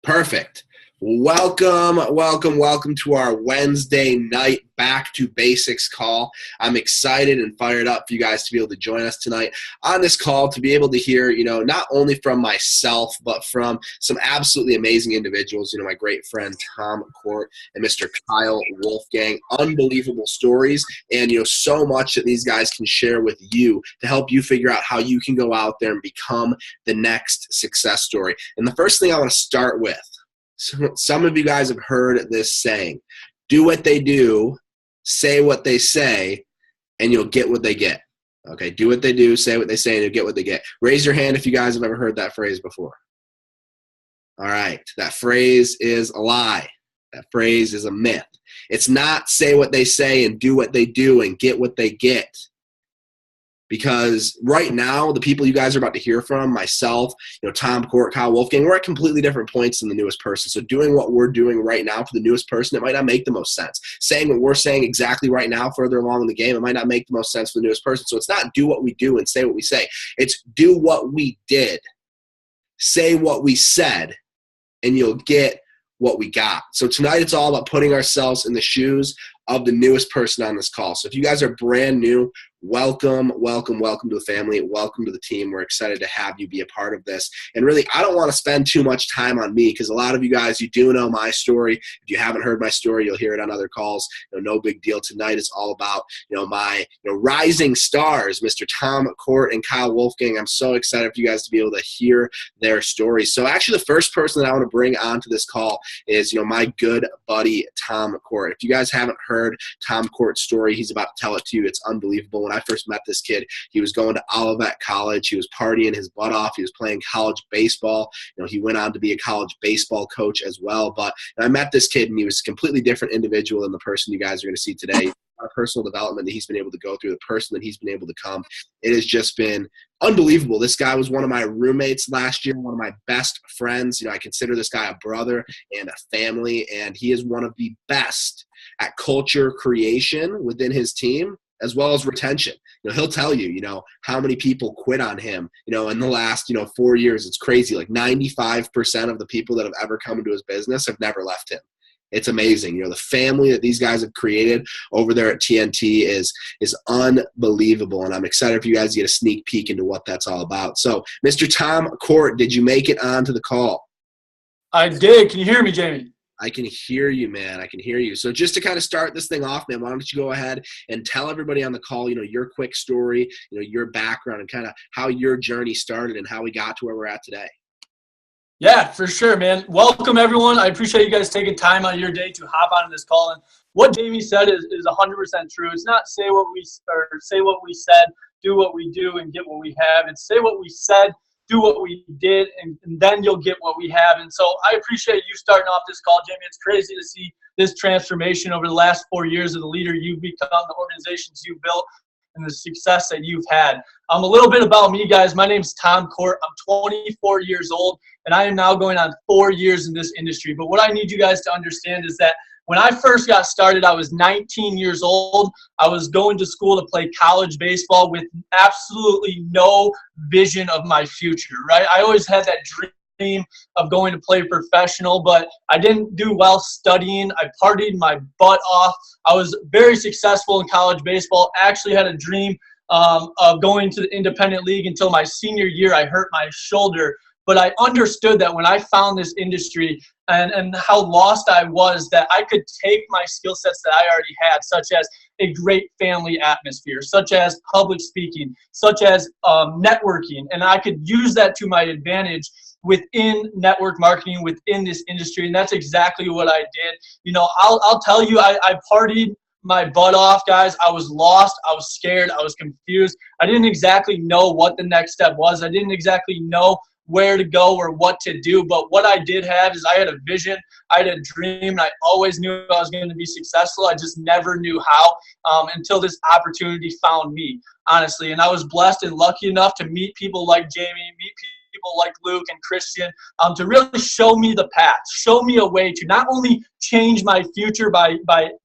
Perfect. Welcome to our Wednesday night Back to Basics call. I'm excited and fired up for you guys to be able to join us tonight on this call, to be able to hear, not only from myself, but from some absolutely amazing individuals, my great friend Tom Kort and Mr. Kyle Wolfgang. Unbelievable stories, and so much that these guys can share with you to help you figure out how you can go out there and become the next success story. And the first thing I want to start with, some of you guys have heard this saying: do what they do, say what they say, and you'll get what they get. Okay, do what they do, say what they say, and you'll get what they get. Raise your hand if you guys have ever heard that phrase before. All right, that phrase is a lie. That phrase is a myth. It's not say what they say and do what they do and get what they get. Because right now, the people you guys are about to hear from, myself, Tom Kort, Kyle Wolfgang, we're at completely different points than the newest person. So doing what we're doing right now for the newest person, it might not make the most sense. Saying what we're saying exactly right now, further along in the game, it might not make the most sense for the newest person. So it's not do what we do and say what we say. It's do what we did, say what we said, and you'll get what we got. So tonight, it's all about putting ourselves in the shoes of the newest person on this call. So if you guys are brand new, welcome to the family. Welcome to the team. We're excited to have you be a part of this. And really, I don't want to spend too much time on me, because a lot of you guys, you do know my story. If you haven't heard my story, you'll hear it on other calls. No big deal. Tonight is all about, my rising stars, Mr. Tom Kort and Kyle Wolfgang. I'm so excited for you guys to be able to hear their stories. So actually, the first person that I want to bring onto this call is, my good buddy, Tom Kort. If you guys haven't heard Tom Kort's story, he's about to tell it to you. It's unbelievable. When I first met this kid, he was going to Olivet College. He was partying his butt off. He was playing college baseball. He went on to be a college baseball coach as well. But I met this kid, and he was a completely different individual than the person you guys are going to see today. Personal development that he's been able to go through, the person that he's been able to become, it has just been unbelievable. This guy was one of my roommates last year, one of my best friends. I consider this guy a brother and a family, and he is one of the best at culture creation within his team, as well as retention. He'll tell you, how many people quit on him, in the last, 4 years. It's crazy. Like 95% of the people that have ever come into his business have never left him. It's amazing. The family that these guys have created over there at TNT is unbelievable, and I'm excited for you guys to get a sneak peek into what that's all about. So, Mr. Tom Kort, did you make it onto the call? I did. Can you hear me, Jamie? I can hear you, man. I can hear you. So just to kind of start this thing off, man, why don't you go ahead and tell everybody on the call, your quick story, your background, and kind of how your journey started and how we got to where we're at today. Yeah, for sure, man. Welcome, everyone. I appreciate you guys taking time out of your day to hop on this call. And what Jamie said is 100% true. It's not say what we said, do what we do, and get what we have. It's say what we said, do what we did, and then you'll get what we have. And so I appreciate you starting off this call, Jamie. It's crazy to see this transformation over the last 4 years of the leader you've become, the organizations you've built, and the success that you've had. A little bit about me, guys. My name's Tom Kort. I'm 24 years old, and I am now going on 4 years in this industry. But what I need you guys to understand is that when I first got started, I was 19 years old. I was going to school to play college baseball with absolutely no vision of my future, right? I always had that dream of going to play professional, but I didn't do well studying. I partied my butt off. I was very successful in college baseball. Actually had a dream of going to the independent league until my senior year. I hurt my shoulder. But I understood that when I found this industry and how lost I was, that I could take my skill sets that I already had, such as a great family atmosphere, such as public speaking, such as networking, and I could use that to my advantage within network marketing, within this industry. And that's exactly what I did. I'll tell you, I partied my butt off, guys. I was lost. I was scared. I was confused. I didn't exactly know what the next step was. I didn't exactly know where to go or what to do. But what I did have is I had a vision, I had a dream, and I always knew I was going to be successful. I just never knew how until this opportunity found me, honestly. And I was blessed and lucky enough to meet people like Jamie, meet people like Luke and Christian, to really show me the path, show me a way to not only change my future by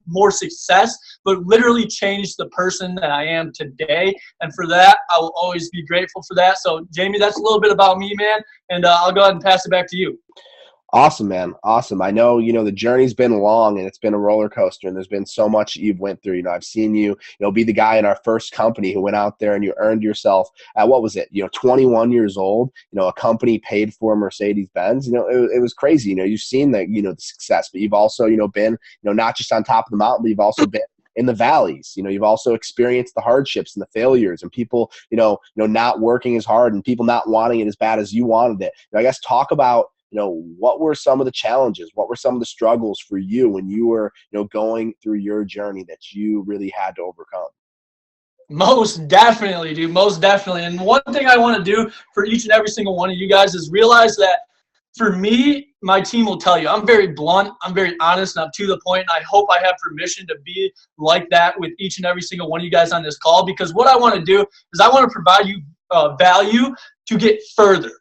more success, but literally change the person that I am today. And for that, I will always be grateful for that. So, Jamie, that's a little bit about me, man. And I'll go ahead and pass it back to you. Awesome, man. Awesome. I know, the journey's been long and it's been a roller coaster and there's been so much you've went through. I've seen you, be the guy in our first company who went out there and you earned yourself at, what was it? 21 years old, a company paid for Mercedes-Benz. It was crazy. You've seen the success, but you've also, been, not just on top of the mountain, but you've also been in the valleys. You've also experienced the hardships and the failures and people, not working as hard and people not wanting it as bad as you wanted it. I guess talk about, what were some of the challenges? What were some of the struggles for you when you were, going through your journey that you really had to overcome? Most definitely, dude. Most definitely. And one thing I want to do for each and every single one of you guys is realize that for me, my team will tell you, I'm very blunt, I'm very honest, and I'm to the point, and I hope I have permission to be like that with each and every single one of you guys on this call, because what I want to do is I want to provide you value to get further.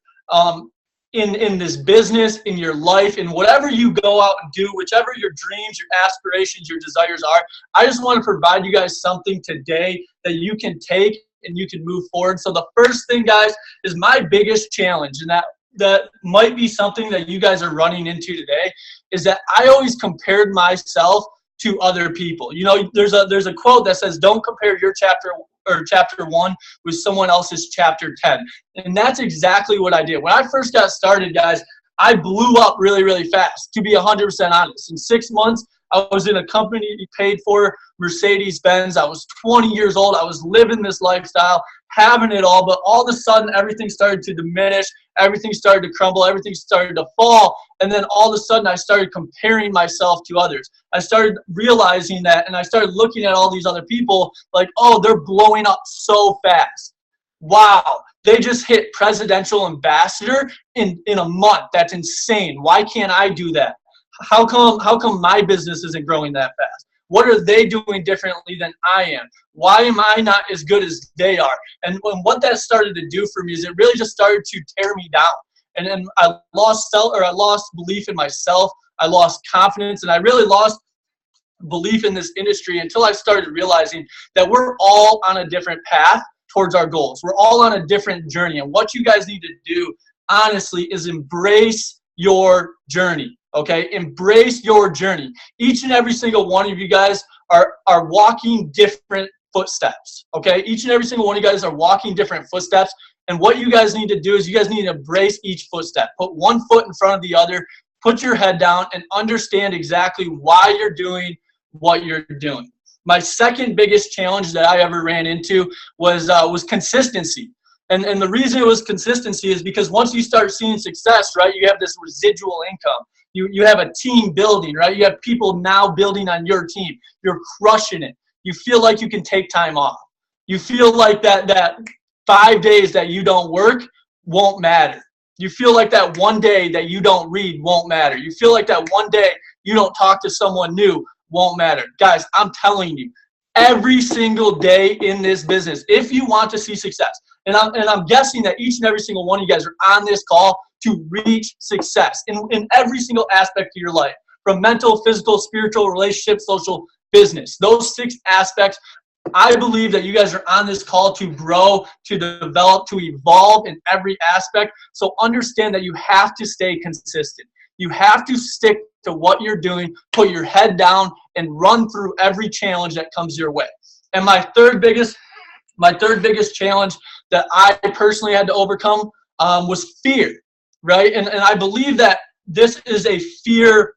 In this business, in your life, in whatever you go out and do, whichever your dreams, your aspirations, your desires are, I just want to provide you guys something today that you can take and you can move forward. So the first thing, guys, is my biggest challenge, and that might be something that you guys are running into today, is that I always compared myself to other people. There's a quote that says, don't compare your chapter 1 with someone else's chapter 10. And that's exactly what I did. When I first got started, guys, I blew up really, really fast, to be 100% honest. In 6 months, I was in a company paid for, Mercedes-Benz. I was 20 years old. I was living this lifestyle, having it all. But all of a sudden, everything started to diminish. Everything started to crumble. Everything started to fall. And then all of a sudden, I started comparing myself to others. I started realizing that, and I started looking at all these other people like, oh, they're blowing up so fast. Wow, they just hit presidential ambassador in a month. That's insane. Why can't I do that? How come my business isn't growing that fast? What are they doing differently than I am? Why am I not as good as they are? And what that started to do for me is it really just started to tear me down. And then I lost belief in myself. I lost confidence, and I really lost belief in this industry until I started realizing that we're all on a different path towards our goals. We're all on a different journey. And what you guys need to do, honestly, is embrace your journey. Okay, embrace your journey. Each and every single one of you guys are walking different footsteps. Okay, each and every single one of you guys are walking different footsteps. And what you guys need to do is you guys need to embrace each footstep. Put one foot in front of the other. Put your head down and understand exactly why you're doing what you're doing. My second biggest challenge that I ever ran into was consistency. And the reason it was consistency is because once you start seeing success, right, you have this residual income. You have a team building, right? You have people now building on your team. You're crushing it. You feel like you can take time off. You feel like that 5 days that you don't work won't matter. You feel like that one day that you don't read won't matter. You feel like that one day you don't talk to someone new won't matter. Guys, I'm telling you, every single day in this business, if you want to see success, and I'm guessing that each and every single one of you guys are on this call to reach success in every single aspect of your life, from mental, physical, spiritual, relationship, social, business. Those 6 aspects, I believe that you guys are on this call to grow, to develop, to evolve in every aspect. So understand that you have to stay consistent. You have to stick to what you're doing, put your head down, and run through every challenge that comes your way. And my third biggest challenge that I personally had to overcome was fear, right? And I believe that this is a fear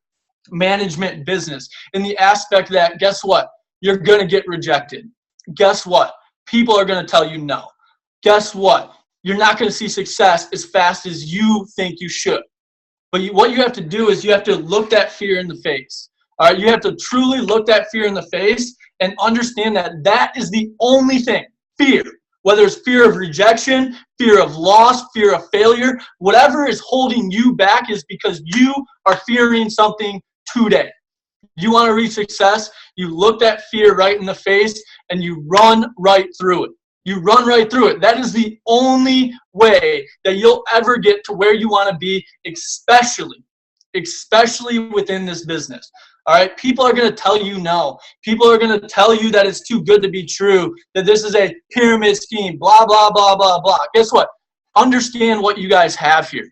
management business in the aspect that, guess what? You're going to get rejected. Guess what? People are going to tell you no. Guess what? You're not going to see success as fast as you think you should. But what you have to do is you have to look that fear in the face. All right, you have to truly look that fear in the face and understand that that is the only thing, fear. Whether it's fear of rejection, fear of loss, fear of failure, whatever is holding you back is because you are fearing something today. You want to reach success, you look that fear right in the face and you run right through it. You run right through it. That is the only way that you'll ever get to where you want to be, especially within this business. All right, people are going to tell you no. People are going to tell you that it's too good to be true, that this is a pyramid scheme, blah, blah, blah, blah, blah. Guess what? Understand what you guys have here.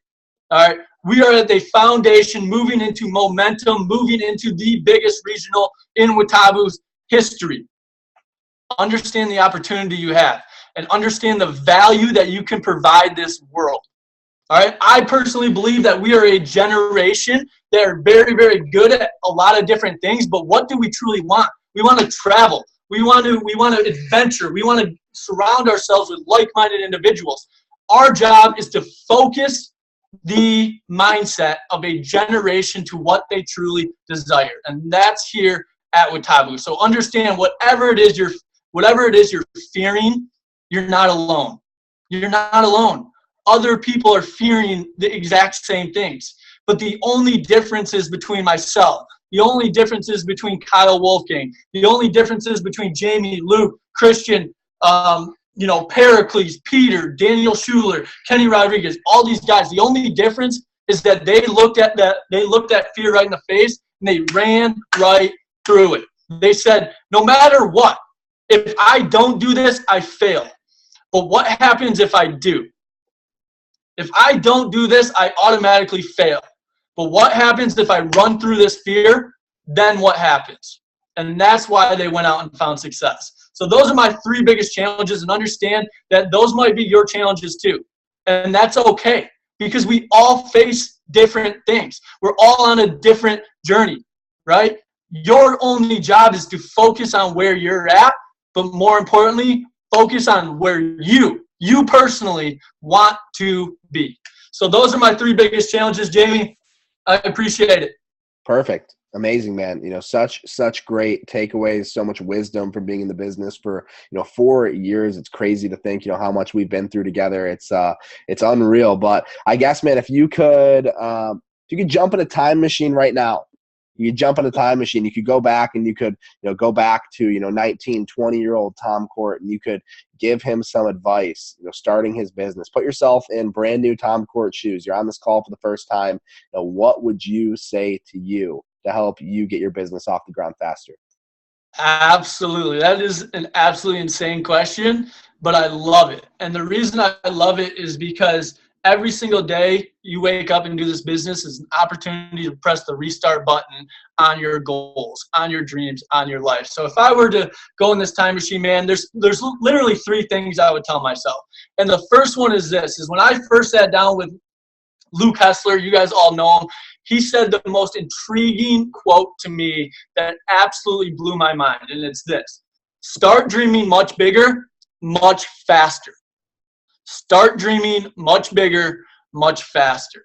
All right. We are at the foundation, moving into momentum, moving into the biggest regional in Watabu's history. Understand the opportunity you have and understand the value that you can provide this world. All right. I personally believe that we are a generation that are very, very good at a lot of different things, but what do we truly want? We want to travel. We want to adventure. We want to surround ourselves with like-minded individuals. Our job is to focus the mindset of a generation to what they truly desire, and that's here at Watabu. So understand, whatever it is you're fearing, you're not alone. You're not alone. Other people are fearing the exact same things, but the only difference is between myself. The only difference is between Kyle Wolfgang. The only difference is between Jamie, Luke, Christian, Pericles, Peter, Daniel Schuler, Kenny Rodriguez, all these guys. The only difference is that they looked at fear right in the face and they ran right through it. They said, no matter what, if I don't do this, I fail. But what happens if I do? If I don't do this, I automatically fail. But what happens if I run through this fear? Then what happens? And that's why they went out and found success. So those are my 3 biggest challenges, and understand that those might be your challenges too. And that's okay, because we all face different things. We're all on a different journey, right? Your only job is to focus on where you're at, but more importantly, focus on where you personally want to be. So those are my 3 biggest challenges, Jamie. I appreciate it. Perfect. Amazing, man. Such great takeaways, so much wisdom from being in the business for, 4 years. It's crazy to think, how much we've been through together. It's unreal. But I guess, man, if you could jump in a time machine right now, you could jump in a time machine, you could go back and you could, go back to, 19, 20-year-old Tom Kort, and you could give him some advice, starting his business. Put yourself in brand new Tom Kort shoes. You're on this call for the first time. What would you say to you to help you get your business off the ground faster? Absolutely. That is an absolutely insane question, but I love it. And the reason I love it is because every single day you wake up and do this business is an opportunity to press the restart button on your goals, on your dreams, on your life. So if I were to go in this time machine, man, there's literally 3 things I would tell myself. And the first one is this, is when I first sat down with Luke Hessler, you guys all know him, he said the most intriguing quote to me that absolutely blew my mind, and it's this: start dreaming much bigger, much faster. Start dreaming much bigger, much faster.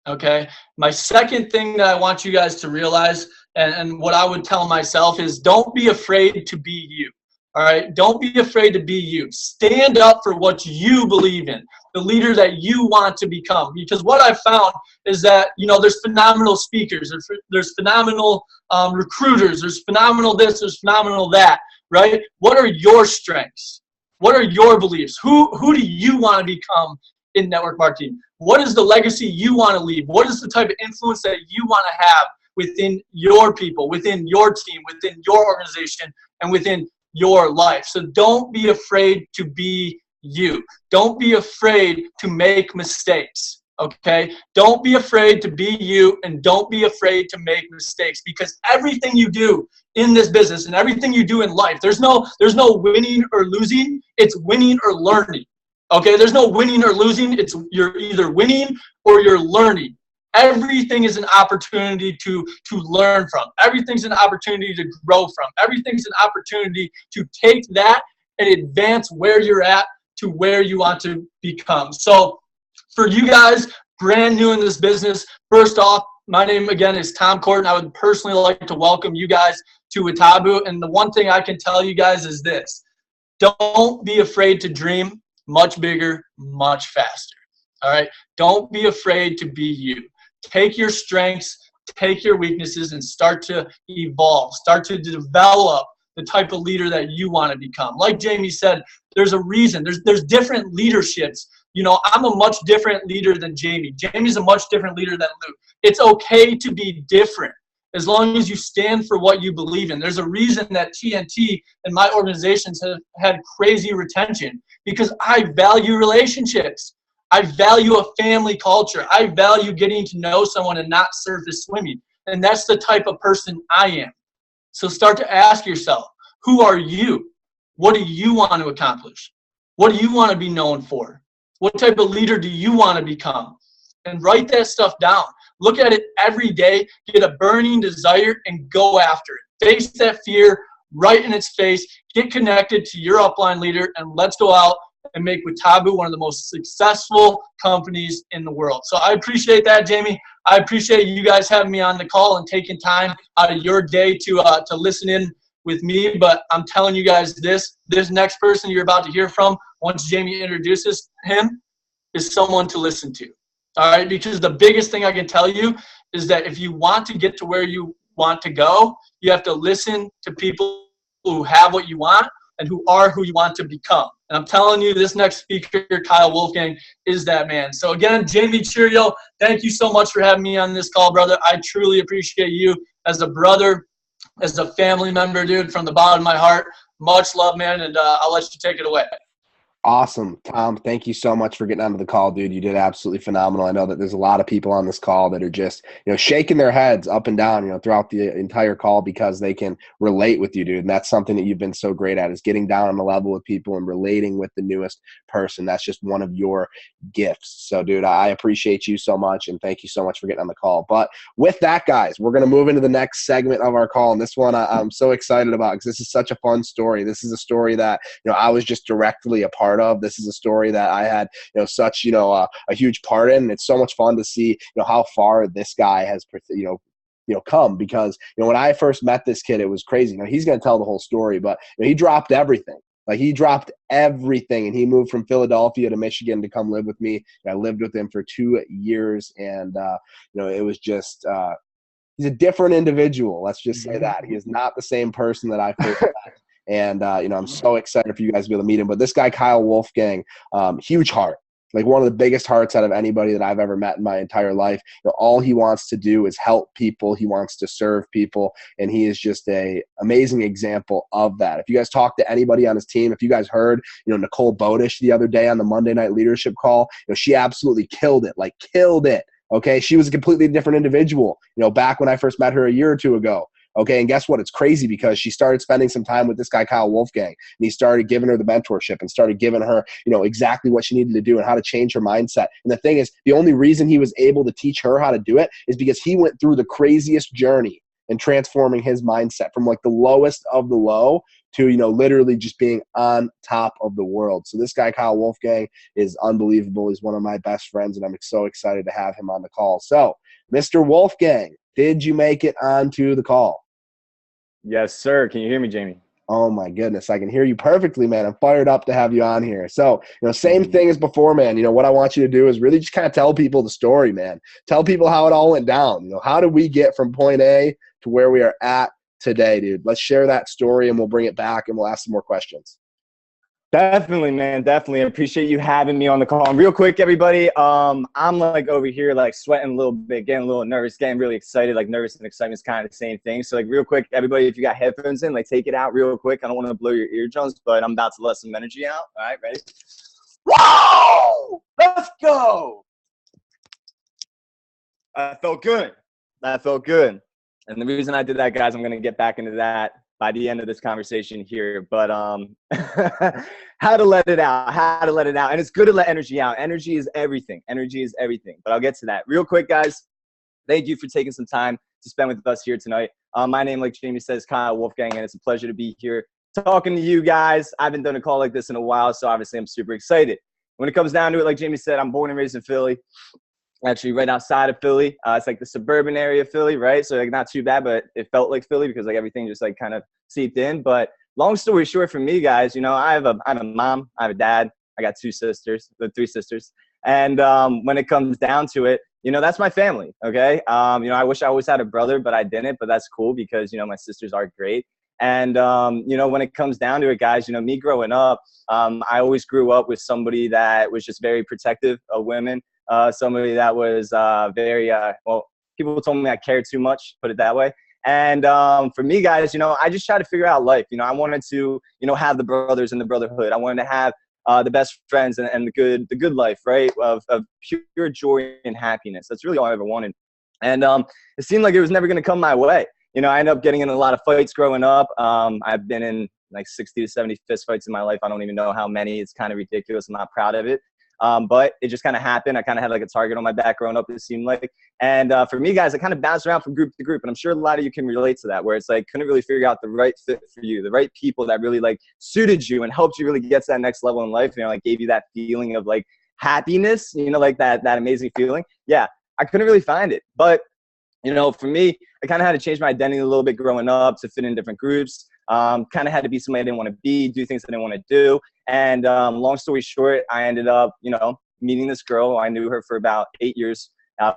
Okay? My second thing that I want you guys to realize, and what I would tell myself, is don't be afraid to be you. All right? Don't be afraid to be you. Stand up for what you believe in, the leader that you want to become. Because what I've found is that, there's phenomenal speakers, there's phenomenal recruiters, there's phenomenal this, there's phenomenal that, right? What are your strengths? What are your beliefs? Who do you want to become in network marketing? What is the legacy you want to leave? What is the type of influence that you want to have within your people, within your team, within your organization, and within your life? So don't be afraid to be you. Don't be afraid to make mistakes. Okay? Don't be afraid to be you, and don't be afraid to make mistakes, because everything you do in this business and everything you do in life, there's no winning or losing. It's winning or learning. Okay? There's no winning or losing. You're either winning or you're learning. Everything is an opportunity to learn from. Everything's an opportunity to grow from. Everything's an opportunity to take that and advance where you're at to where you want to become. So for you guys brand new in this business, first off, my name again is Tom Kort, and I would personally like to welcome you guys to Watabu. And the one thing I can tell you guys is this: don't be afraid to dream much bigger, much faster. All right? Don't be afraid to be you. Take your strengths, take your weaknesses, and start to evolve. Start to develop the type of leader that you want to become. Like Jamie said, there's a reason. There's different leaderships. I'm a much different leader than Jamie. Jamie's a much different leader than Luke. It's okay to be different as long as you stand for what you believe in. There's a reason that TNT and my organizations have had crazy retention, because I value relationships. I value a family culture. I value getting to know someone and not surface swimming. And that's the type of person I am. So start to ask yourself, who are you? What do you want to accomplish? What do you want to be known for? What type of leader do you want to become? And write that stuff down. Look at it every day, get a burning desire, and go after it. Face that fear right in its face. Get connected to your upline leader, and let's go out and make Witabu one of the most successful companies in the world. So I appreciate that, Jamie. I appreciate you guys having me on the call and taking time out of your day to listen in with me. But I'm telling you guys this next person you're about to hear from, once Jamie introduces him, is someone to listen to. All right, because the biggest thing I can tell you is that if you want to get to where you want to go, you have to listen to people who have what you want and who are who you want to become. And I'm telling you, this next speaker, Kyle Wolfgang, is that man. So again, Jamie Cheerio, thank you so much for having me on this call, brother. I truly appreciate you as a brother, as a family member, dude, from the bottom of my heart. Much love, man, and I'll let you take it away. Awesome. Tom, thank you so much for getting onto the call, dude. You did absolutely phenomenal. I know that there's a lot of people on this call that are just, shaking their heads up and down, throughout the entire call because they can relate with you, dude. And that's something that you've been so great at, is getting down on the level with people and relating with the newest person. That's just one of your gifts. So, dude, I appreciate you so much, and thank you so much for getting on the call. But with that, guys, we're going to move into the next segment of our call. And this one I'm so excited about because this is such a fun story. This is a story that, I was just directly a part of. This is a story that I had, such, a huge part in. And it's so much fun to see, how far this guy has, come, because, when I first met this kid, it was crazy. He's going to tell the whole story, but he dropped everything. Like, he dropped everything, and he moved from Philadelphia to Michigan to come live with me. I lived with him for 2 years, and, it was just he's a different individual. Let's just say that. He is not the same person that I first met. And, I'm so excited for you guys to be able to meet him. But this guy, Kyle Wolfgang, huge heart, like one of the biggest hearts out of anybody that I've ever met in my entire life. All he wants to do is help people. He wants to serve people. And he is just a amazing example of that. If you guys talk to anybody on his team, if you guys heard, Nicole Bodish the other day on the Monday Night Leadership Call, she absolutely killed it. Okay. She was a completely different individual, back when I first met her a year or two ago. Okay, and guess what? It's crazy because she started spending some time with this guy, Kyle Wolfgang, and he started giving her the mentorship and started giving her, exactly what she needed to do and how to change her mindset. And the thing is, the only reason he was able to teach her how to do it is because he went through the craziest journey in transforming his mindset from like the lowest of the low to, literally just being on top of the world. So this guy, Kyle Wolfgang, is unbelievable. He's one of my best friends, and I'm so excited to have him on the call. So, Mr. Wolfgang, did you make it onto the call? Yes, sir. Can you hear me, Jamie? Oh, my goodness. I can hear you perfectly, man. I'm fired up to have you on here. So, same thing as before, man. What I want you to do is really just kind of tell people the story, man. Tell people how it all went down. How did we get from point A to where we are at today, dude? Let's share that story, and we'll bring it back, and we'll ask some more questions. Definitely, man. Definitely. I appreciate you having me on the call. And real quick, everybody, I'm like over here, like sweating a little bit, getting a little nervous, getting really excited. Like nervous and excitement is kind of the same thing. So like real quick, everybody, if you got headphones in, like take it out real quick. I don't want to blow your eardrums, but I'm about to let some energy out. All right, ready? Whoa! Let's go! That felt good. And the reason I did that, guys, I'm going to get back into that by the end of this conversation here, but how to let it out. And it's good to let energy out. Energy is everything, but I'll get to that real quick, guys. Thank you for taking some time to spend with us here tonight. My name, like Jamie says, Kyle Wolfgang, and it's a pleasure to be here talking to you guys. I haven't done a call like this in a while, so obviously I'm super excited. When it comes down to it, like Jamie said, I'm born and raised in Philly. Actually right outside of Philly. It's like the suburban area of Philly, right? So like not too bad, but it felt like Philly because like everything just like kind of seeped in. But long story short for me, guys, I have a mom, I have a dad, I got three sisters. And when it comes down to it, that's my family, okay? I wish I always had a brother, but I didn't, but that's cool because, my sisters are great. And, when it comes down to it, guys, me growing up, I always grew up with somebody that was just very protective of women. Somebody that was very, people told me I cared too much, put it that way. And for me, guys, I just tried to figure out life. I wanted to, have the brothers in the brotherhood. I wanted to have the best friends and the good life, right? Of pure joy and happiness. That's really all I ever wanted. And it seemed like it was never going to come my way. You know, I ended up getting in a lot of fights growing up. I've been in like 60 to 70 fist fights in my life. I don't even know how many. It's kind of ridiculous. I'm not proud of it. But it just kind of happened. I kind of had like a target on my back growing up, it seemed like. And for me, guys, I kind of bounced around from group to group. And I'm sure a lot of you can relate to that, where it's like, couldn't really figure out the right fit for you, the right people that really like suited you and helped you really get to that next level in life. You know, like gave you that feeling of like happiness, you know, like that amazing feeling. Yeah, I couldn't really find it. But, you know, for me, I kind of had to change my identity a little bit growing up to fit in different groups. Kind of had to be somebody I didn't want to be, do things I didn't want to do. And long story short, I ended up, you know, meeting this girl. I knew her for about 8 years.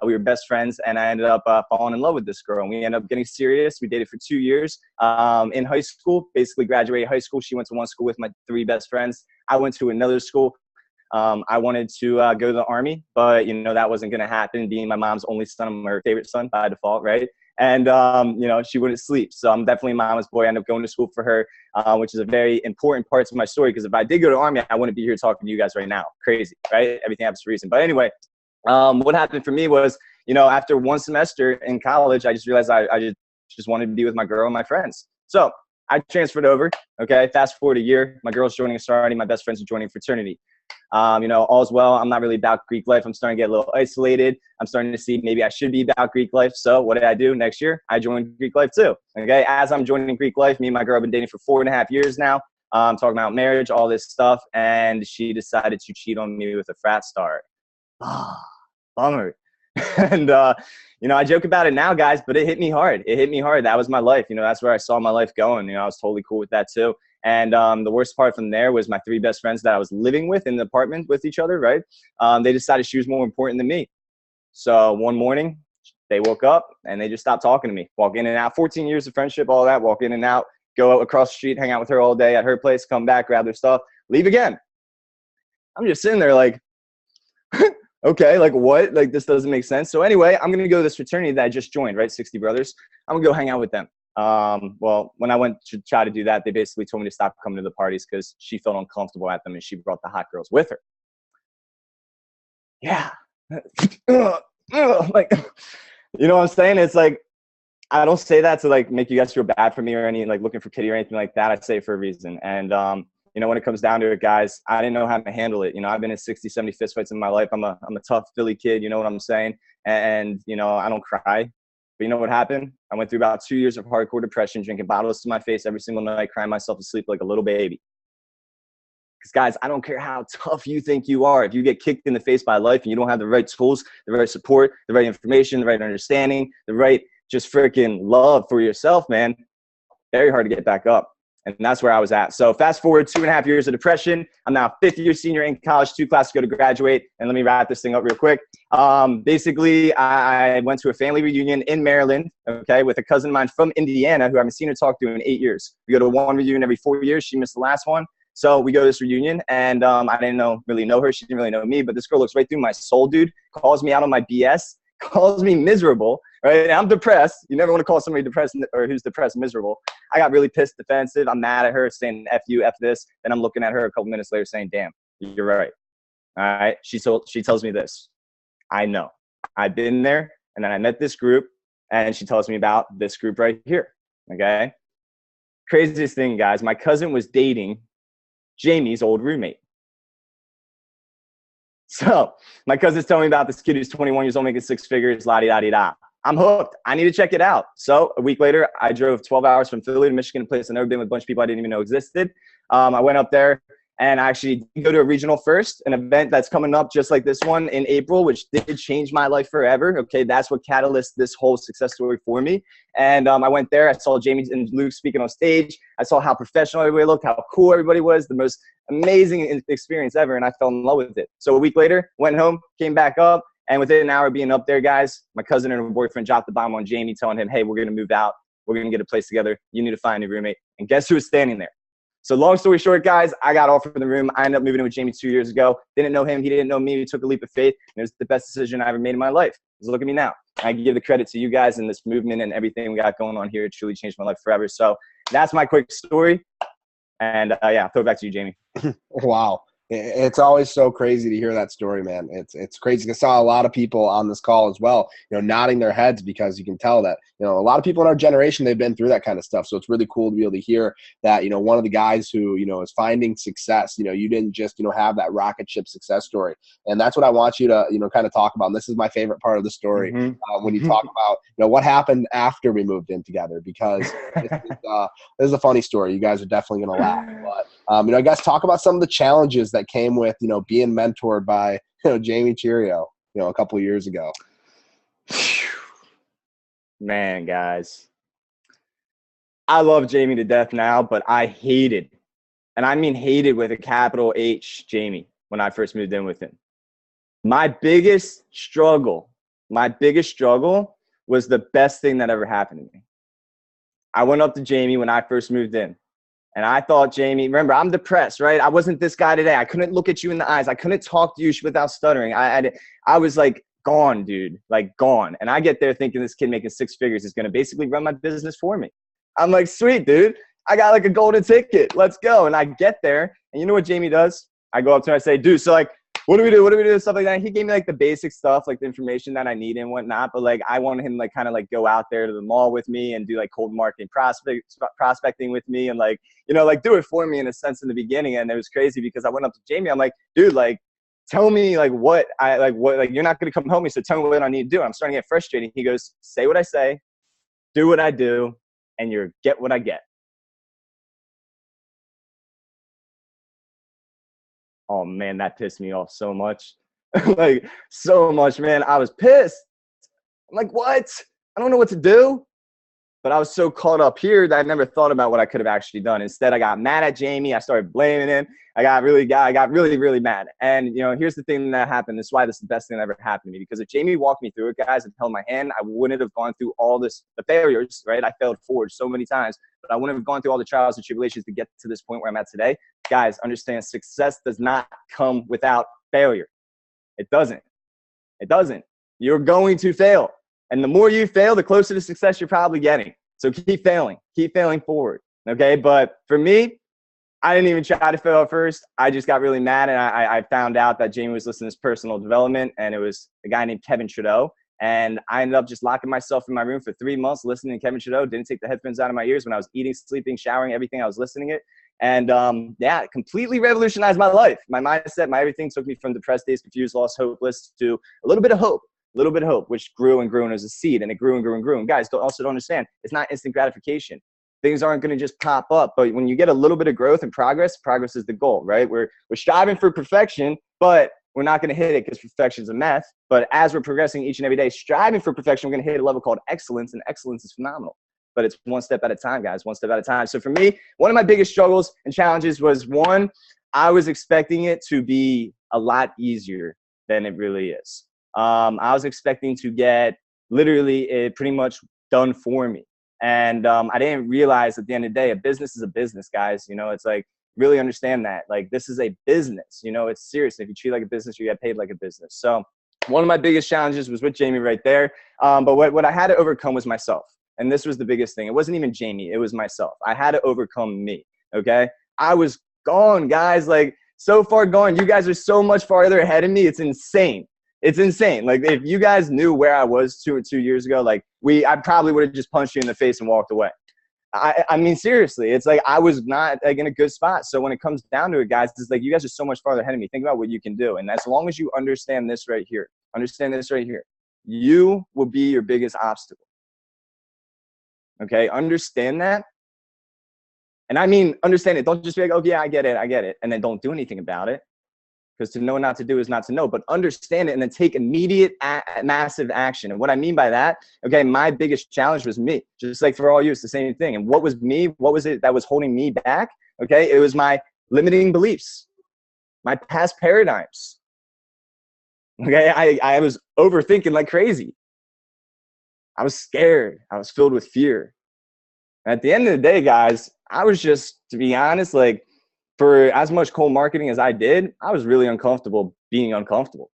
We were best friends, and I ended up falling in love with this girl. And we ended up getting serious. We dated for 2 years in high school, basically graduated high school. She went to one school with my 3 best friends. I went to another school. I wanted to go to the Army, but, you know, that wasn't going to happen, being my mom's only son. I'm her favorite son by default, right? And, you know, she wouldn't sleep. So I'm definitely a mama's boy. I ended up going to school for her, which is a very important part of my story, because if I did go to the Army, I wouldn't be here talking to you guys right now. Crazy, right? Everything happens for a reason. But anyway, what happened for me was, you know, after one semester in college, I just realized I just wanted to be with my girl and my friends. So I transferred over, okay? Fast forward a year, my girl's joining a sorority, my best friends are joining a fraternity. You know, all's well. I'm not really about Greek life. I'm starting to get a little isolated. I'm starting to see maybe I should be about Greek life. So what did I do next year? I joined Greek life too. Okay. As I'm joining Greek life, me and my girl have been dating for 4.5 years now. Talking about marriage, all this stuff. And she decided to cheat on me with a frat star. Bummer. And, you know, I joke about it now, guys, but it hit me hard. It hit me hard. That was my life. You know, that's where I saw my life going. You know, I was totally cool with that too. And the worst part from there was my 3 best friends that I was living with in the apartment with each other, right? They decided she was more important than me. So one morning, they woke up and they just stopped talking to me. Walk in and out, 14 years of friendship, all that, walk in and out, go out across the street, hang out with her all day at her place, come back, grab their stuff, leave again. I'm just sitting there like, okay, like what? Like this doesn't make sense. So anyway, I'm going to go to this fraternity that I just joined, right? 60 brothers. I'm going to go hang out with them. Well, when I went to try to do that, they basically told me to stop coming to the parties because she felt uncomfortable at them and she brought the hot girls with her. Yeah. Like, you know what I'm saying? It's like, I don't say that to like make you guys feel bad for me or any like looking for pity or anything like that. I say it for a reason. And, you know, when it comes down to it, guys, I didn't know how to handle it. You know, I've been in 60, 70 fist fights in my life. I'm a tough Philly kid. You know what I'm saying? And, you know, I don't cry. But you know what happened? I went through about 2 years of hardcore depression, drinking bottles to my face every single night, crying myself to sleep like a little baby. Because, guys, I don't care how tough you think you are. If you get kicked in the face by life and you don't have the right tools, the right support, the right information, the right understanding, the right just freaking love for yourself, man, very hard to get back up. And that's where I was at. So fast forward 2.5 years of depression. I'm now 5th year senior in college, 2 classes to go to graduate. And let me wrap this thing up real quick. Basically, I went to a family reunion in Maryland, okay, with a cousin of mine from Indiana who I haven't seen her talk to in 8 years. We go to one reunion every 4 years. She missed the last one. So we go to this reunion, and I didn't really know her. She didn't really know me. But this girl looks right through my soul, dude, calls me out on my BS, calls me miserable, right? And I'm depressed. You never want to call somebody depressed or who's depressed miserable. I got really pissed, defensive. I'm mad at her, saying F you, F this. Then I'm looking at her a couple minutes later saying, damn, you're right. All right. She tells me this. I know. I've been there, and then I met this group, and she tells me about this group right here. Okay. Craziest thing, guys. My cousin was dating Jamie's old roommate. So my cousin's telling me about this kid who's 21 years old, making 6 figures, la-di-da-di-da. I'm hooked. I need to check it out. So a week later, I drove 12 hours from Philly to Michigan, a place I've never been with a bunch of people I didn't even know existed. I went up there and I actually did go to a regional first, an event that's coming up just like this one in April, which did change my life forever. Okay, that's what catalyzed this whole success story for me. And I went there. I saw Jamie and Luke speaking on stage. I saw how professional everybody looked, how cool everybody was, the most amazing experience ever, and I fell in love with it. So a week later, went home, came back up, and within an hour of being up there, guys, my cousin and her boyfriend dropped the bomb on Jamie, telling him, hey, we're going to move out. We're going to get a place together. You need to find a roommate. And guess who was standing there? So long story short, guys, I got offered the room. I ended up moving in with Jamie 2 years ago. Didn't know him. He didn't know me. We took a leap of faith. And it was the best decision I ever made in my life. So look at me now. I can give the credit to you guys and this movement and everything we got going on here. It truly changed my life forever. So that's my quick story. And yeah, I'll throw it back to you, Jamie. Wow. It's always so crazy to hear that story, man. It's crazy. I saw a lot of people on this call as well, nodding their heads because you can tell that, a lot of people in our generation, they've been through that kind of stuff. So it's really cool to be able to hear that, one of the guys who, is finding success, you didn't just, have that rocket ship success story. And that's what I want you to, kind of talk about. And this is my favorite part of the story, when you talk about, what happened after we moved in together, because this is a funny story. You guys are definitely going to laugh. But, I guess talk about some of the challenges that came with, being mentored by, Jamie Cheerio, a couple of years ago. Man, guys, I love Jamie to death now, but I hated, and I mean hated with a capital H, Jamie, when I first moved in with him. My biggest struggle was the best thing that ever happened to me. I went up to Jamie when I first moved in. And I thought, Jamie, remember, I'm depressed, right? I wasn't this guy today. I couldn't look at you in the eyes. I couldn't talk to you without stuttering. I was like gone, dude, like gone. And I get there thinking this kid making six figures is going to basically run my business for me. I'm like, sweet, dude. I got like a golden ticket. Let's go. And I get there. And you know what Jamie does? I go up to him and I say, dude, so like, what do we do? What do we do? Stuff like that. He gave me like the basic stuff, like the information that I need and whatnot. But like, I wanted him like kind of like go out there to the mall with me and do like cold marketing prospecting with me and like, like do it for me in a sense in the beginning. And it was crazy because I went up to Jamie. I'm like, dude, like, tell me like what you're not going to come help me. So tell me what I need to do. I'm starting to get frustrated. He goes, say what I say, do what I do, and you get what I get. Oh, man, that pissed me off so much. Like, so much, man. I was pissed. I'm like, what? I don't know what to do. But I was so caught up here that I never thought about what I could have actually done. Instead, I got mad at Jamie. I started blaming him. I got really, really mad. And, here's the thing that happened. This is why this is the best thing that ever happened to me. Because if Jamie walked me through it, guys, and held my hand, I wouldn't have gone through all the failures, right? I failed forward so many times. But I wouldn't have gone through all the trials and tribulations to get to this point where I'm at today. Guys, understand success does not come without failure. It doesn't. It doesn't. You're going to fail. And the more you fail, the closer to success you're probably getting. So keep failing forward. Okay. But for me, I didn't even try to fail at first. I just got really mad. And I found out that Jamie was listening to his personal development. And it was a guy named Kevin Trudeau. And I ended up just locking myself in my room for 3 months, listening to Kevin Trudeau. Didn't take the headphones out of my ears when I was eating, sleeping, showering, everything. I was listening it. And it completely revolutionized my life. My mindset, my everything took me from depressed days, confused, lost, hopeless to a little bit of hope. Which grew and grew and as a seed, and it grew and grew and grew. And guys, don't understand, it's not instant gratification. Things aren't going to just pop up. But when you get a little bit of growth and progress is the goal, right? We're striving for perfection, but we're not going to hit it because perfection is a myth. But as we're progressing each and every day, striving for perfection, we're going to hit a level called excellence, and excellence is phenomenal. But it's one step at a time, guys, one step at a time. So for me, one of my biggest struggles and challenges was, one, I was expecting it to be a lot easier than it really is. I was expecting to get literally it pretty much done for me. And I didn't realize at the end of the day, a business is a business, guys. It's like, really understand that. Like, this is a business. It's serious. If you treat it like a business, you get paid like a business. So one of my biggest challenges was with Jamie right there. But what I had to overcome was myself. And this was the biggest thing. It wasn't even Jamie. It was myself. I had to overcome me, okay? I was gone, guys. Like, so far gone. You guys are so much farther ahead of me. It's insane. It's insane. Like, if you guys knew where I was 2 years ago, like, I probably would have just punched you in the face and walked away. I mean, seriously, it's like I was not like in a good spot. So when it comes down to it, guys, it's like you guys are so much farther ahead of me. Think about what you can do. And as long as you understand this right here, you will be your biggest obstacle. Okay, understand that. And I mean, understand it. Don't just be like, oh, yeah, I get it. And then don't do anything about it. Because to know not to do is not to know. But understand it and then take immediate, massive action. And what I mean by that, okay, my biggest challenge was me. Just like for all you, it's the same thing. And what was me? What was it that was holding me back? Okay, it was my limiting beliefs, my past paradigms. Okay, I was overthinking like crazy. I was scared. I was filled with fear. And at the end of the day, guys, I was just, to be honest, like, for as much cold marketing as I did, I was really uncomfortable being uncomfortable.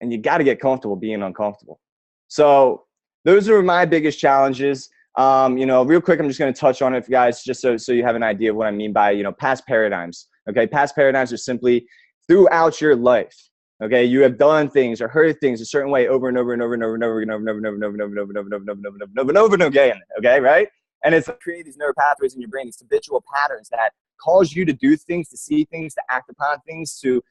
And you got to get comfortable being uncomfortable. So those are my biggest challenges. Real quick, I'm just going to touch on it, guys, just so you have an idea of what I mean by, past paradigms. Okay, past paradigms are simply throughout your life. Okay, you have done things or heard things a certain way over and over and over and over and over and over and over and over and over and over and over and over and over and over and over and over and again. Okay, right? And it's creating these neural pathways in your brain, these habitual patterns that cause you to do things, to see things, to act upon things, to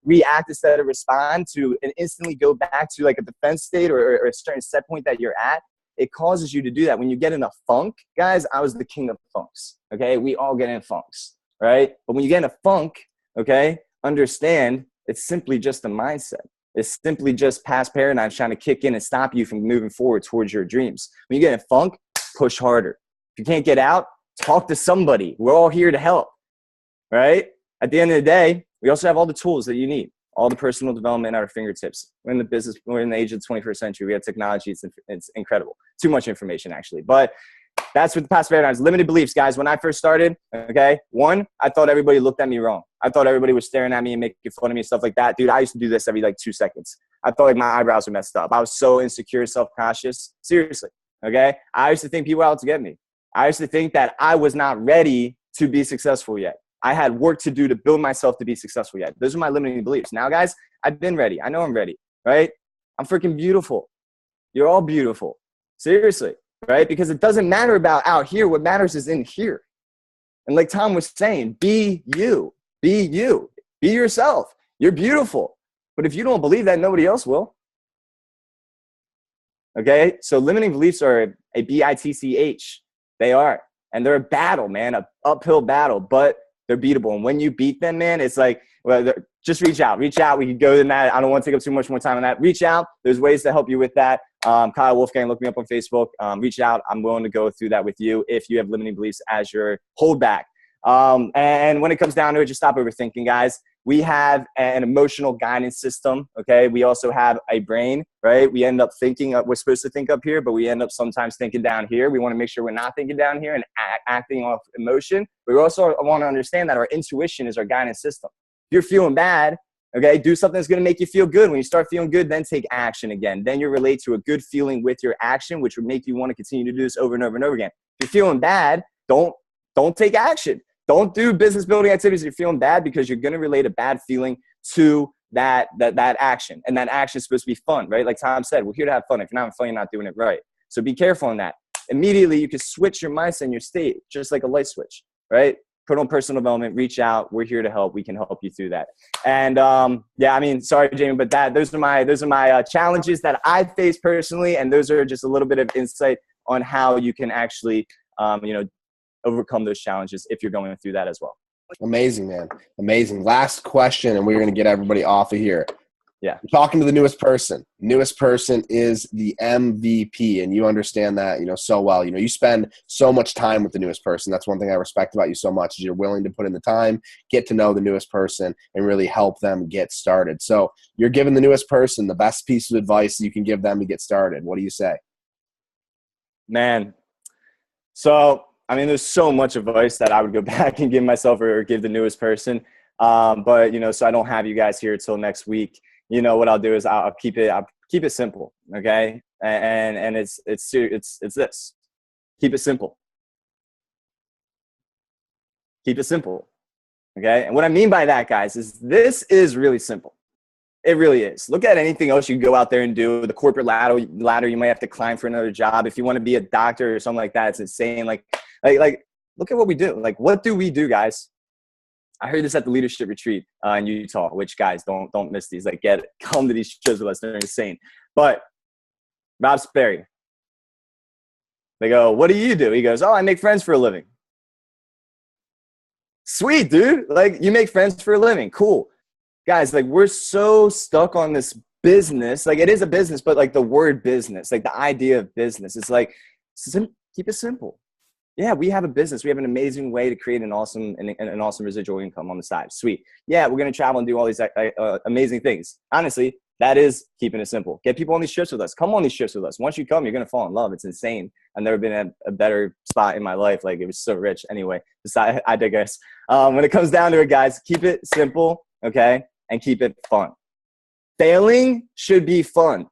react instead of respond, to and instantly go back to like a defense state or a certain set point that you're at. It causes you to do that. When you get in a funk, guys, I was the king of funks. Okay, we all get in funks, right? But when you get in a funk, okay, understand it's simply just a mindset. It's simply just past paradigms trying to kick in and stop you from moving forward towards your dreams. When you get in a funk, push harder. If you can't get out, talk to somebody. We're all here to help, right? At the end of the day, we also have all the tools that you need, all the personal development at our fingertips. We're in the business, we're in the age of the 21st century. We have technology. It's incredible. Too much information, actually. But that's what the past paradigms, limited beliefs, guys. When I first started, okay, one, I thought everybody looked at me wrong. I thought everybody was staring at me and making fun of me and stuff like that. Dude, I used to do this every like 2 seconds. I felt like my eyebrows were messed up. I was so insecure, self-conscious. Seriously, okay? I used to think people were out to get me. I used to think that I was not ready to be successful yet. I had work to do to build myself to be successful yet. Those are my limiting beliefs. Now, guys, I've been ready. I know I'm ready, right? I'm freaking beautiful. You're all beautiful. Seriously, right? Because it doesn't matter about out here. What matters is in here. And like Tom was saying, be you. Be you. Be yourself. You're beautiful. But if you don't believe that, nobody else will. Okay? So limiting beliefs are a BITCH. They are. And they're a battle, man, an uphill battle, but they're beatable. And when you beat them, man, it's like, well, just reach out. Reach out. We can go in that. I don't want to take up too much more time on that. Reach out. There's ways to help you with that. Kyle Wolfgang, look me up on Facebook. Reach out. I'm willing to go through that with you if you have limiting beliefs as your holdback. And when it comes down to it, just stop overthinking, guys. We have an emotional guidance system, okay? We also have a brain, right? We end up thinking, we're supposed to think up here, but we end up sometimes thinking down here. We want to make sure we're not thinking down here and acting off emotion. But we also want to understand that our intuition is our guidance system. If you're feeling bad, okay, do something that's going to make you feel good. When you start feeling good, then take action again. Then you relate to a good feeling with your action, which would make you want to continue to do this over and over and over again. If you're feeling bad, don't take action. Don't do business building activities if you're feeling bad, because you're going to relate a bad feeling to that action. And that action is supposed to be fun, right? Like Tom said, we're here to have fun. If you're not having fun, you're not doing it right. So be careful on that. Immediately, you can switch your mindset and your state, just like a light switch, right? Put on personal development, reach out. We're here to help. We can help you through that. And yeah, I mean, sorry, Jamie, but those are my challenges that I face personally. And those are just a little bit of insight on how you can actually, overcome those challenges if you're going through that as well. Amazing, man. Amazing. Last question, and we're going to get everybody off of here. Yeah. We're talking to the newest person. Newest person is the MVP, and you understand that, so well. You spend so much time with the newest person. That's one thing I respect about you so much, is you're willing to put in the time, get to know the newest person, and really help them get started. So you're giving the newest person the best piece of advice you can give them to get started. What do you say? Man, so there's so much advice that I would go back and give myself or give the newest person. But, so I don't have you guys here till next week. What I'll do is I'll keep it simple. Okay. And it's this. Keep it simple. Keep it simple. Okay. And what I mean by that, guys, is this is really simple. It really is. Look at anything else you go out there and do. The corporate ladder you might have to climb for another job. If you want to be a doctor or something like that, it's insane. Like, look at what we do. Like, what do we do, guys? I heard this at the leadership retreat in Utah, which, guys, don't miss these. Like, come to these shows with us. They're insane. But Rob Sperry, they go, what do you do? He goes, oh, I make friends for a living. Sweet, dude. Like, you make friends for a living. Cool. Guys, like, we're so stuck on this business. Like, it is a business, but like the word business, like the idea of business, it's like, keep it simple. Yeah, we have a business. We have an amazing way to create an awesome residual income on the side. Sweet. Yeah, we're going to travel and do all these amazing things. Honestly, that is keeping it simple. Get people on these trips with us. Come on these trips with us. Once you come, you're going to fall in love. It's insane. I've never been at a better spot in my life. Like, it was so rich. Anyway, I digress. When it comes down to it, guys, keep it simple, okay? And keep it fun. Failing should be fun.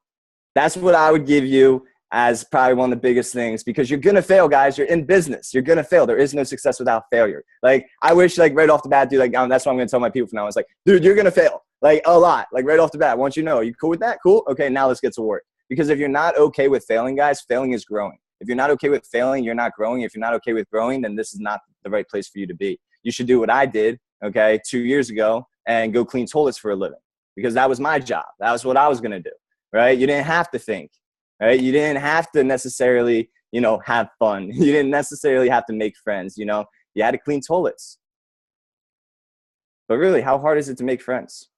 That's what I would give you as probably one of the biggest things, because you're going to fail, guys. You're in business. You're going to fail. There is no success without failure. Like, I wish, like, right off the bat, dude, like, that's what I'm going to tell my people from now on. It's like, dude, you're going to fail, like, a lot. Like, right off the bat, once you know. You cool with that? Cool? Okay, now let's get to work. Because if you're not okay with failing, guys, failing is growing. If you're not okay with failing, you're not growing. If you're not okay with growing, then this is not the right place for you to be. You should do what I did, okay, 2 years ago, and go clean toilets for a living, because that was my job. That was what I was going to do, right? You didn't have to think. Right? You didn't have to necessarily, you know, have fun. You didn't necessarily have to make friends, you know. You had to clean toilets. But really, how hard is it to make friends?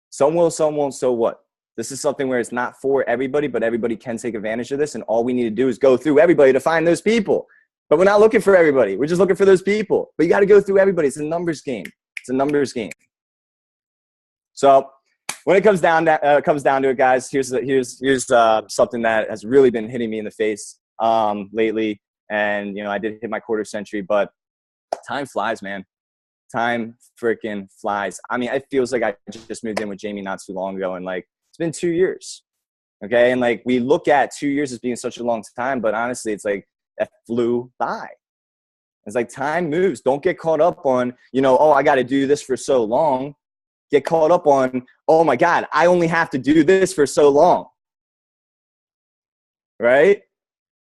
Some will, some won't, so what? This is something where it's not for everybody, but everybody can take advantage of this, and all we need to do is go through everybody to find those people. But we're not looking for everybody. We're just looking for those people. But you got to go through everybody. It's a numbers game. It's a numbers game. So when it comes down to it, guys, here's something that has really been hitting me in the face lately. And, you know, I did hit my quarter century, but time flies, man. Time freaking flies. I mean, it feels like I just moved in with Jamie not too long ago, and, like, it's been 2 years. Okay. And, like, we look at 2 years as being such a long time, but honestly, it's like that flew by. It's like time moves. Don't get caught up on, you know, oh, I got to do this for so long. Get caught up on, oh my God, I only have to do this for so long. Right?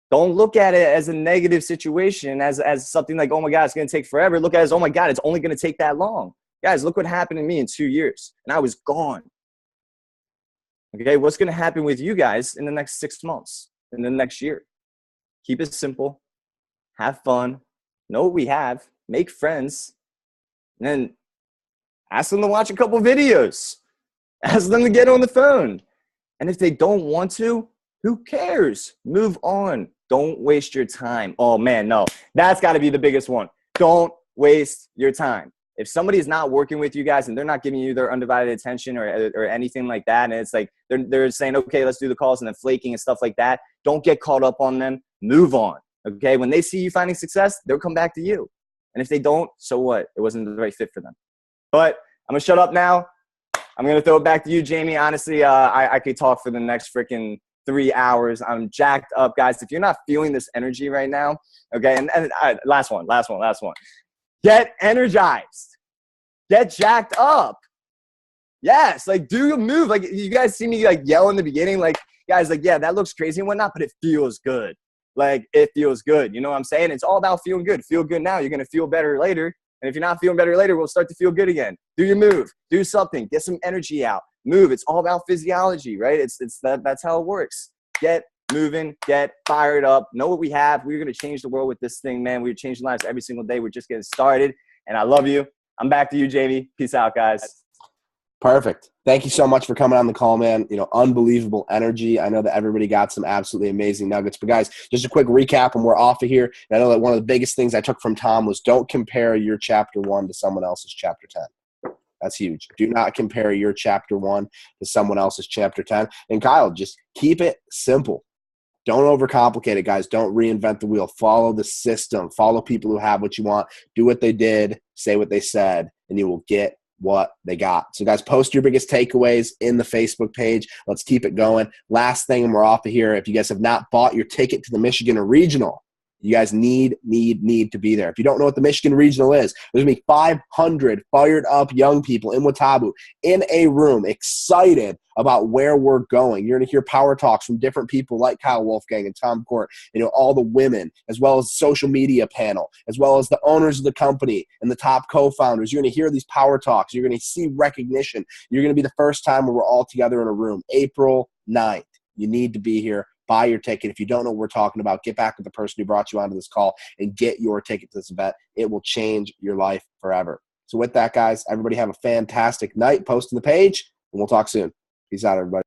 Don't look at it as a negative situation, as something like, oh my God, it's going to take forever. Look at it as, oh my God, it's only going to take that long. Guys, look what happened to me in 2 years, and I was gone. Okay, what's going to happen with you guys in the next 6 months, in the next year? Keep it simple. Have fun. Know what we have. Make friends. And then ask them to watch a couple videos. Ask them to get on the phone. And if they don't want to, who cares? Move on. Don't waste your time. Oh, man, no. That's got to be the biggest one. Don't waste your time. If somebody is not working with you guys and they're not giving you their undivided attention or anything like that, and it's like they're saying, okay, let's do the calls, and then flaking and stuff like that, don't get caught up on them. Move on. Okay? When they see you finding success, they'll come back to you. And if they don't, so what? It wasn't the right fit for them. But I'm going to shut up now. I'm going to throw it back to you, Jamie. Honestly, I could talk for the next freaking 3 hours. I'm jacked up, guys. If you're not feeling this energy right now, okay, and last one. Get energized. Get jacked up. Yes, like, do a move. Like, you guys see me, like, yell in the beginning, like, guys, like, yeah, that looks crazy and whatnot, but it feels good. Like, it feels good. You know what I'm saying? It's all about feeling good. Feel good now. You're going to feel better later. And if you're not feeling better later, we'll start to feel good again. Do your move. Do something. Get some energy out. Move. It's all about physiology, right? That's how it works. Get moving. Get fired up. Know what we have. We're going to change the world with this thing, man. We're changing lives every single day. We're just getting started. And I love you. I'm back to you, Jamie. Peace out, guys. Perfect. Thank you so much for coming on the call, man. You know, unbelievable energy. I know that everybody got some absolutely amazing nuggets. But, guys, just a quick recap, and we're off of here. And I know that one of the biggest things I took from Tom was don't compare your chapter 1 to someone else's chapter 10. That's huge. Do not compare your chapter 1 to someone else's chapter 10. And, Kyle, just keep it simple. Don't overcomplicate it, guys. Don't reinvent the wheel. Follow the system. Follow people who have what you want. Do what they did. Say what they said, and you will get what they got. So, guys, post your biggest takeaways in the Facebook page. Let's keep it going. Last thing, and we're off of here. If you guys have not bought your ticket to the Michigan Regional, you guys need to be there. If you don't know what the Michigan Regional is, there's going to be 500 fired up young people in Watabu in a room excited about where we're going. You're going to hear power talks from different people like Kyle Wolfgang and Tom Kort, you know, all the women, as well as the social media panel, as well as the owners of the company and the top co-founders. You're going to hear these power talks. You're going to see recognition. You're going to be the first time where we're all together in a room. April 9th. You need to be here. Buy your ticket. If you don't know what we're talking about, get back with the person who brought you onto this call and get your ticket to this event. It will change your life forever. So with that, guys, everybody have a fantastic night. Post on the page, and we'll talk soon. Peace out, everybody.